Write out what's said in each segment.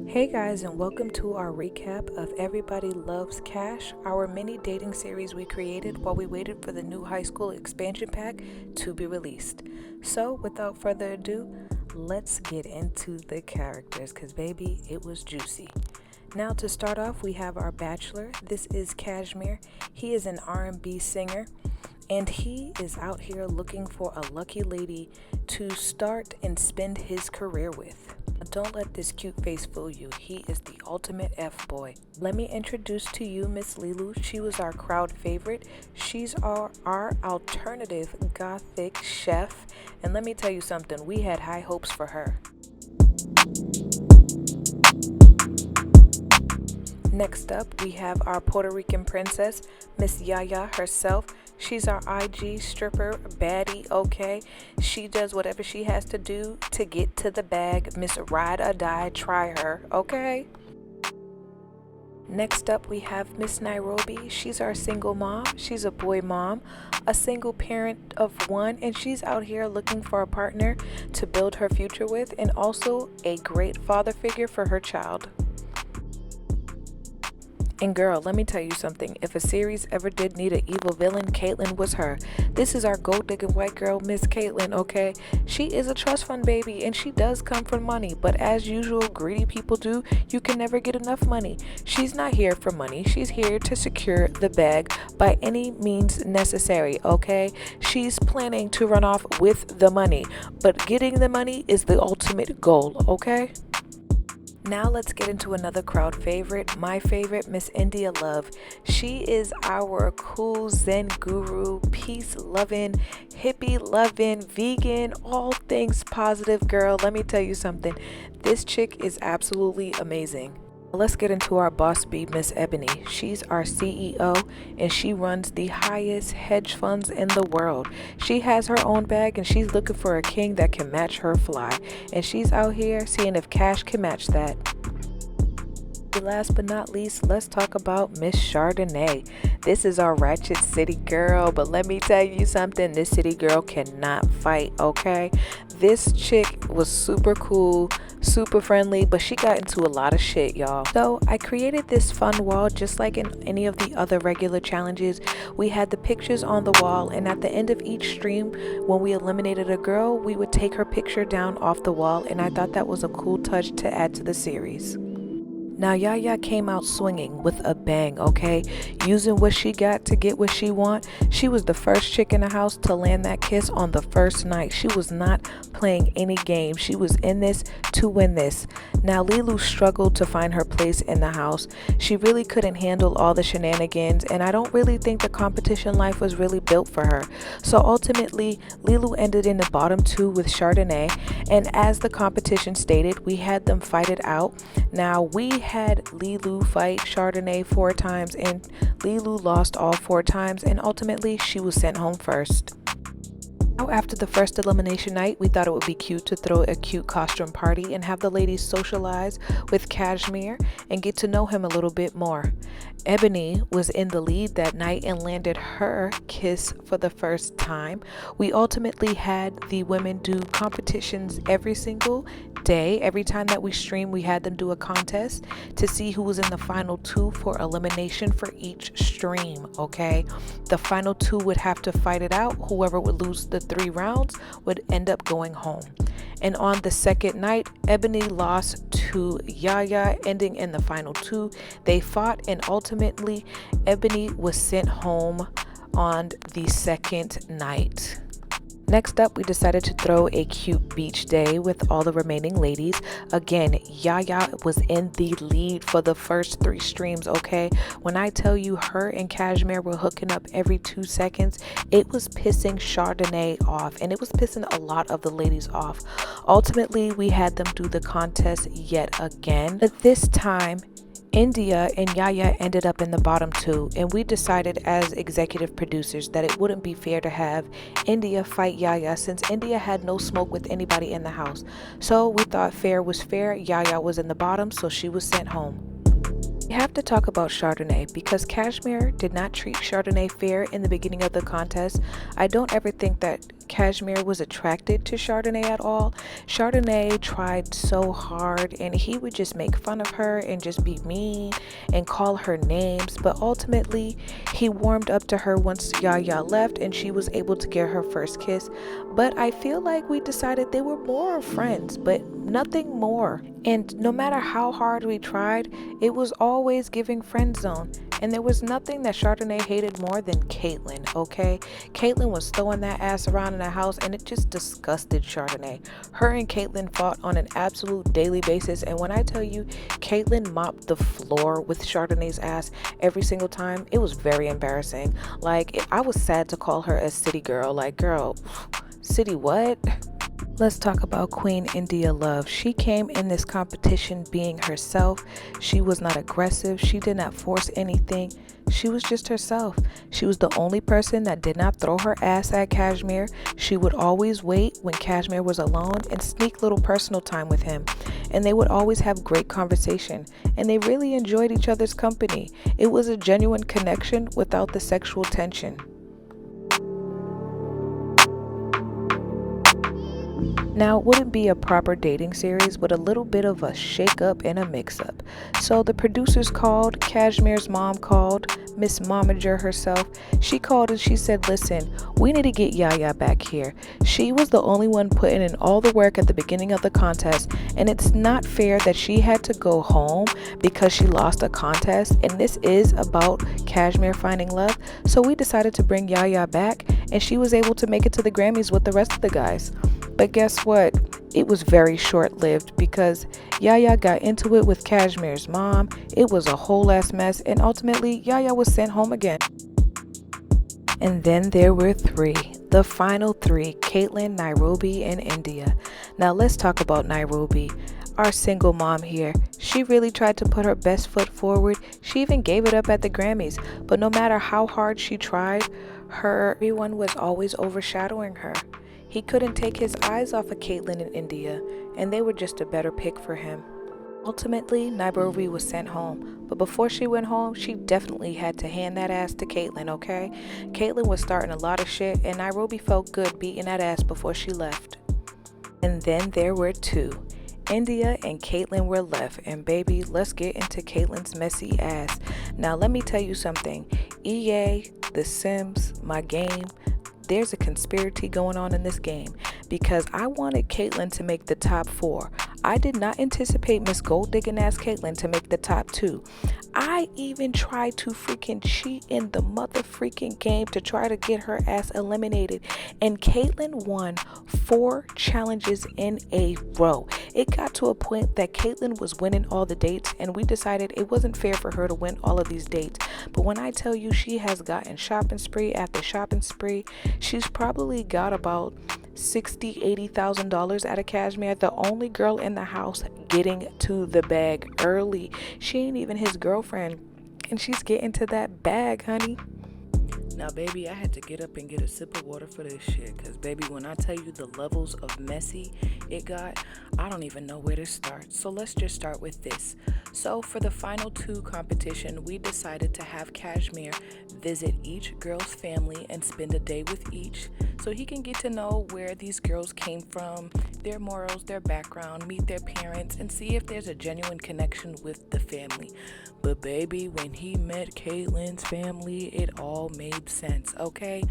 Hey guys, and welcome to our recap of Everybody Loves Kash, our mini dating series we created while we waited for the new high school expansion pack to be released. So, without further ado, let's get into the characters because, baby, it was juicy. Now, to start off, we have our bachelor. This is Kashmir. He is an R&B singer, and he is out here looking for a lucky lady to start and spend his career with. Don't let this cute face fool you. He is the ultimate F-boy. Let me introduce to you Miss Lilu. She was our crowd favorite. She's our alternative gothic chef. And let me tell you something, we had high hopes for her. Next up, we have our Puerto Rican princess, Miss Yaya herself. She's our IG stripper baddie, okay? She does whatever she has to do to get to the bag. Miss Ride or Die, try her, okay? Next up, we have Miss Nairobi. She's our single mom. She's a boy mom, a single parent of one, and she's out here looking for a partner to build her future with, and also a great father figure for her child. And girl, let me tell you something. If a series ever did need an evil villain, Caitlyn was her. This is our gold-digging white girl, Miss Caitlyn, okay? She is a trust fund baby, and she does come from money. But as usual, greedy people do, you can never get enough money. She's not here for money. She's here to secure the bag by any means necessary, okay? She's planning to run off with the money. But getting the money is the ultimate goal, okay? Now let's get into another crowd favorite, my favorite, Miss India Love. She is our cool Zen guru, peace-loving, hippie-loving, vegan, all things positive girl. Let me tell you something. This chick is absolutely amazing. Let's get into our boss bee, Miss Ebony. She's our CEO, and she runs the highest hedge funds in the world. She has her own bag, and she's looking for a king that can match her fly. And she's out here seeing if Kash can match that. Last but not least, let's talk about Miss Chardonnay. This is our ratchet city girl, but let me tell you something, this city girl cannot fight, okay? This chick was super cool, super friendly, but she got into a lot of shit, y'all. So I created this fun wall just like in any of the other regular challenges. We had the pictures on the wall, and at the end of each stream, when we eliminated a girl, we would take her picture down off the wall, and I thought that was a cool touch to add to the series. Now Yaya came out swinging with a bang, okay? Using what she got to get what she want. She was the first chick in the house to land that kiss on the first night. She was not playing any game. She was in this to win this. Now Lilu struggled to find her place in the house. She really couldn't handle all the shenanigans, and I don't really think the competition life was really built for her. So ultimately, Lilu ended in the bottom two with Chardonnay, and as the competition stated, we had them fight it out. Now we had Lilu fight Chardonnay 4 times, and Lilu lost all 4 times, and ultimately she was sent home first. Now after the first elimination night, we thought it would be cute to throw a cute costume party and have the ladies socialize with Kashmir and get to know him a little bit more. Ebony was in the lead that night and landed her kiss for the first time. We ultimately had the women do competitions every single day. Every time that we stream, we had them do a contest to see who was in the final 2 for elimination for each stream, okay? The final 2 would have to fight it out. Whoever would lose the 3 rounds would end up going home. And on the second night, Ebony lost to Yaya, ending in the final 2. They fought, and ultimately Ebony was sent home on the second night. Next up, we decided to throw a cute beach day with all the remaining ladies. Again, Yaya was in the lead for the first 3 streams, okay? When I tell you her and Kashmir were hooking up every 2 seconds, it was pissing Chardonnay off, and it was pissing a lot of the ladies off. Ultimately, we had them do the contest yet again, but this time, India and Yaya ended up in the bottom 2, and we decided as executive producers that it wouldn't be fair to have India fight Yaya since India had no smoke with anybody in the house. So we thought fair was fair. Yaya was in the bottom, so she was sent home. We have to talk about Chardonnay because Kashmir did not treat Chardonnay fair in the beginning of the contest. I don't ever think that Cashmere was attracted to Chardonnay at all. Chardonnay tried so hard and he would just make fun of her and just be mean and call her names, but ultimately he warmed up to her once Yaya left and she was able to get her first kiss. But I feel like we decided they were more of friends, but nothing more. And no matter how hard we tried, it was always giving friend zone. And there was nothing that Chardonnay hated more than Caitlyn, okay? Caitlyn was throwing that ass around in the house and it just disgusted Chardonnay. Her and Caitlyn fought on an absolute daily basis, and when I tell you Caitlyn mopped the floor with Chardonnay's ass every single time, it was very embarrassing. Like, I was sad to call her a city girl. Like, girl, city what? Let's talk about Queen India Love. She came in this competition being herself. She was not aggressive. She did not force anything. She was just herself. She was the only person that did not throw her ass at Cashmere. She would always wait when Cashmere was alone and sneak little personal time with him. And they would always have great conversation. And they really enjoyed each other's company. It was a genuine connection without the sexual tension. Now, it wouldn't be a proper dating series, but a little bit of a shake-up and a mix-up. So the producers called, Cashmere's mom called, Miss Momager herself. She called and she said, listen, we need to get Yaya back here. She was the only one putting in all the work at the beginning of the contest, and it's not fair that she had to go home because she lost a contest, and this is about Cashmere finding love. So we decided to bring Yaya back, and she was able to make it to the Grammys with the rest of the guys. But guess what? It was very short-lived because Yaya got into it with Cashmere's mom. It was a whole ass mess, and ultimately Yaya was sent home again. And then there were three. The final three, Caitlyn, Nairobi, and India. Now let's talk about Nairobi. Our single mom here. She really tried to put her best foot forward. She even gave it up at the Grammys. But no matter how hard she tried, everyone was always overshadowing her. He couldn't take his eyes off of Caitlyn and India, and they were just a better pick for him. Ultimately, Nairobi was sent home, but before she went home, she definitely had to hand that ass to Caitlyn, okay? Caitlyn was starting a lot of shit, and Nairobi felt good beating that ass before she left. And then there were two. India and Caitlyn were left, and baby, let's get into Caitlyn's messy ass. Now, let me tell you something. EA, The Sims, my game, there's a conspiracy going on in this game because I wanted Caitlyn to make the top 4. I did not anticipate Miss Gold Digging ass Caitlyn to make the top 2. I even tried to freaking cheat in the mother freaking game to try to get her ass eliminated, and Caitlyn won 4 challenges in a row. It got to a point that Caitlyn was winning all the dates, and we decided it wasn't fair for her to win all of these dates. But when I tell you she has gotten shopping spree after shopping spree, she's probably got about $60,000-$80,000 out of Cashmere, the only girl in the house getting to the bag early. She ain't even his girlfriend, and she's getting to that bag, honey. Now, baby, I had to get up and get a sip of water for this shit, because, baby, when I tell you the levels of messy it got, I don't even know where to start. So let's just start with this. So for the final 2 competition, we decided to have Cashmere visit each girl's family and spend a day with each, so he can get to know where these girls came from, their morals, their background, meet their parents, and see if there's a genuine connection with the family. But baby, when he met Caitlyn's family, it all made sense, okay?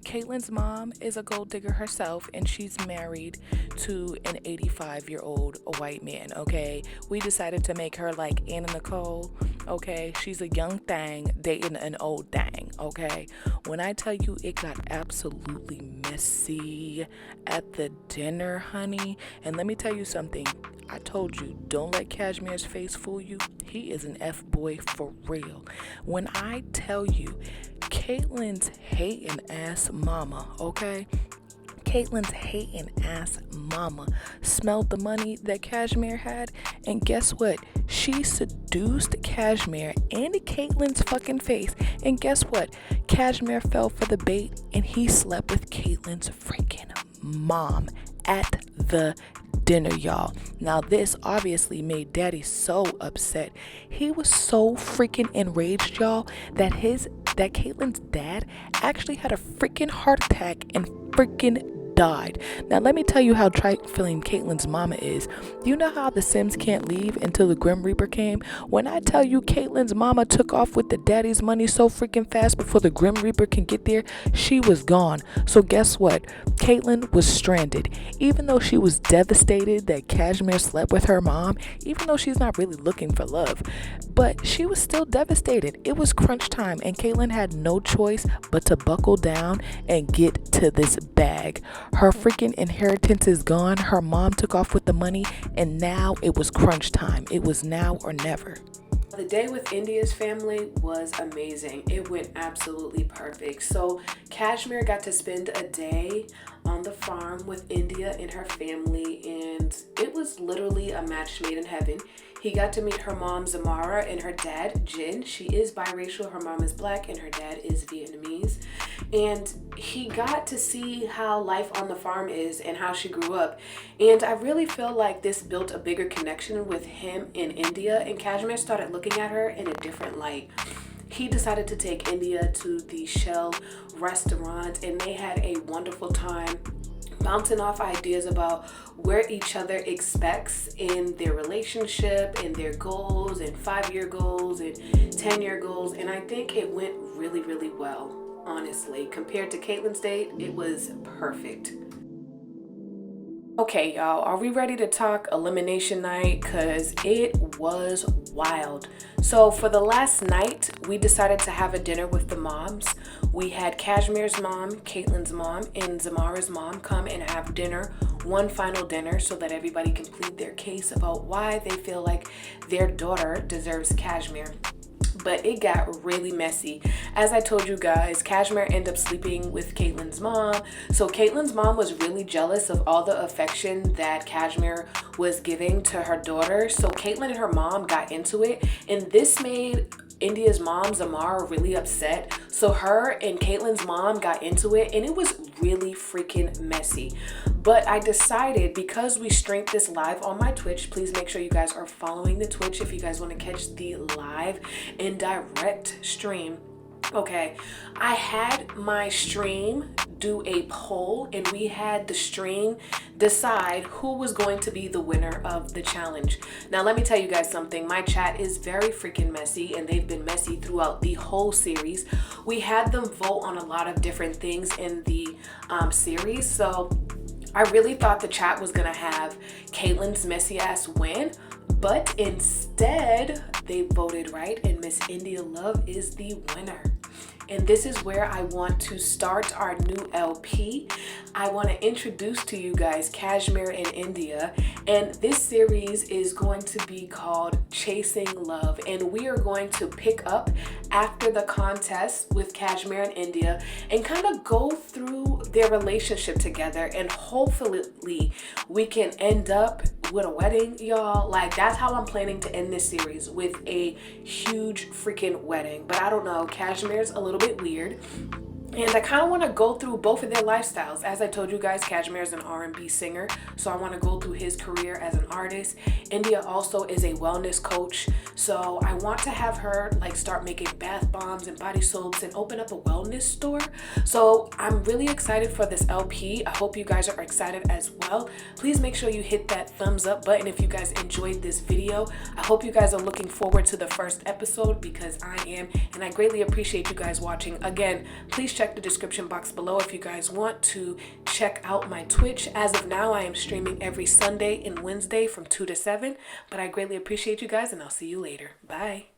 Caitlyn's mom is a gold digger herself, and she's married to an 85-year-old white man, okay? We decided to make her like Anna Nicole, okay? She's a young thing dating an old thing, okay? When I tell you it got absolutely messy at the dinner, honey, and let me tell you something. I told you, don't let Cashmere's face fool you. He is an F-boy for real. When I tell you, Caitlyn's hating ass mama, okay? Caitlyn's hating ass mama smelled the money that Cashmere had, and guess what? She seduced Cashmere in Caitlyn's fucking face, and guess what? Cashmere fell for the bait, and he slept with Caitlyn's freaking mom at the dinner, y'all. Now this obviously made daddy so upset. He was so freaking enraged, y'all, that Caitlin's dad actually had a freaking heart attack and freaking died. Now let me tell you how trifling Caitlyn's mama is. You know how the Sims can't leave until the Grim Reaper came? When I tell you Caitlyn's mama took off with the daddy's money so freaking fast before the Grim Reaper can get there, she was gone. So guess what? Caitlyn was stranded. Even though she was devastated that Cashmere slept with her mom, even though she's not really looking for love, but she was still devastated. It was crunch time and Caitlyn had no choice but to buckle down and get to this bag. Her freaking inheritance is gone. Her mom took off with the money and now it was crunch time. It was now or never. The day with India's family was amazing. It went absolutely perfect. So Cashmere got to spend a day on the farm with India and her family, and it was literally a match made in heaven. He got to meet her mom Zamara and her dad Jin. She is biracial. Her mom is black and her dad is Vietnamese. And he got to see how life on the farm is and how she grew up. And I really feel like this built a bigger connection with him in India, and Cashmere started looking at her in a different light. He decided to take India to the Shell restaurant and they had a wonderful time bouncing off ideas about where each other expects in their relationship and their goals and 5-year goals and 10-year goals. And I think it went really, really well. Honestly, compared to Caitlyn's date, it was perfect. Okay, y'all, are we ready to talk elimination night? Because it was wild. So for the last night, we decided to have a dinner with the moms. We had Cashmere's mom, Caitlyn's mom, and Zamara's mom come and have dinner, one final dinner, so that everybody can plead their case about why they feel like their daughter deserves Cashmere. But it got really messy. As I told you guys, Cashmere ended up sleeping with Caitlyn's mom. So Caitlyn's mom was really jealous of all the affection that Cashmere was giving to her daughter. So Caitlyn and her mom got into it, and this made India's mom, Zamara, really upset. So her and Caitlyn's mom got into it, and it was really freaking messy. But I decided, because we streamed this live on my Twitch, please make sure you guys are following the Twitch if you guys want to catch the live and direct stream. Okay, I had my stream do a poll and we had the stream decide who was going to be the winner of the challenge. Now let me tell you guys something. My chat is very freaking messy and they've been messy throughout the whole series. We had them vote on a lot of different things in the series. So I really thought the chat was gonna have Caitlyn's messy ass win, but instead they voted right and Miss India Love is the winner. And this is where I want to start our new LP. I want to introduce to you guys Cashmere and India. And this series is going to be called Chasing Love. And we are going to pick up after the contest with Cashmere and India and kind of go through their relationship together. And hopefully we can end up with a wedding, y'all. Like, that's how I'm planning to end this series, with a huge freaking wedding. But I don't know, Cashmere's a little bit weird. And I kind of want to go through both of their lifestyles. As I told you guys, Cashmere is an R&B singer, so I want to go through his career as an artist. India also is a wellness coach, so I want to have her like start making bath bombs and body soaps and open up a wellness store. So I'm really excited for this LP. I hope you guys are excited as well. Please make sure you hit that thumbs up button if you guys enjoyed this video. I hope you guys are looking forward to the first episode, because I am, and I greatly appreciate you guys watching. Again, please check the description box below if you guys want to check out my Twitch. As of now, I am streaming every Sunday and Wednesday from 2 to 7, but I greatly appreciate you guys and I'll see you later. Bye.